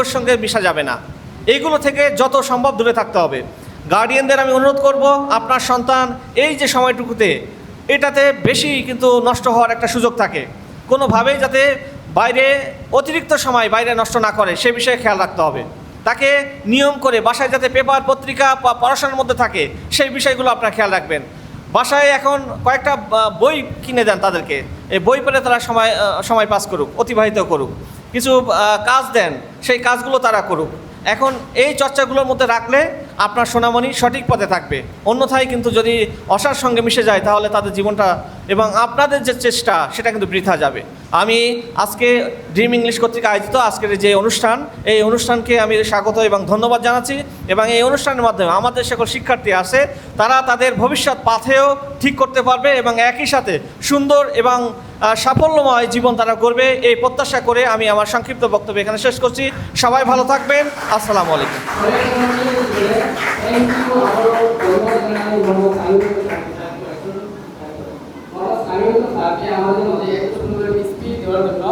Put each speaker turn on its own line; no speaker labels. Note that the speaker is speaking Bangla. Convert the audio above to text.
ওর সঙ্গে মিশা যাবে না। এইগুলো থেকে যত সম্ভব দূরে থাকতে হবে। গার্ডিয়ানদের আমি অনুরোধ করব, আপনার সন্তান এই যে সময়টুকুতে এটাতে বেশি কিন্তু নষ্ট হওয়ার একটা সুযোগ থাকে, কোনোভাবেই যাতে বাইরে অতিরিক্ত সময় বাইরে নষ্ট না করে সে বিষয়ে খেয়াল রাখতে হবে। তাকে নিয়ম করে বাসায় যাতে পেপার পত্রিকা পড়াশোনার মধ্যে থাকে সেই বিষয়গুলো আপনার খেয়াল রাখবেন। বাসায় এখন কয়েকটা বই কিনে দেন তাদেরকে, এই বই পড়ে তারা সময় পাস করুক, অতিবাহিত করুক। কিছু কাজ দেন, সেই কাজগুলো তারা করুক। এখন এই চর্চাগুলোর মধ্যে রাখলে আপনার সোনামণি সঠিক পথে থাকবে। অন্যথায় কিন্তু যদি অসার সঙ্গে মিশে যায় তাহলে তাদের জীবনটা এবং আপনাদের যে চেষ্টা সেটা কিন্তু বৃথা যাবে। আমি আজকে ড্রিম ইংলিশ কর্তৃক আয়োজিত আজকের যে অনুষ্ঠান, এই অনুষ্ঠানকে আমি স্বাগত এবং ধন্যবাদ জানাচ্ছি। এবং এই অনুষ্ঠানের মাধ্যমে আমাদের সকল শিক্ষার্থী আছে, তারা তাদের ভবিষ্যৎ পাথেও ঠিক করতে পারবে এবং একই সাথে সুন্দর এবং সাফল্যময় জীবন তারা করবে, এই প্রত্যাশা করে আমি আমার সংক্ষিপ্ত বক্তব্য এখানে শেষ করছি। সবাই ভালো থাকবেন। আসসালামু আলাইকুম।
আমাদের মধ্যে একটু সুন্দর স্পিচ দেওয়ার জন্য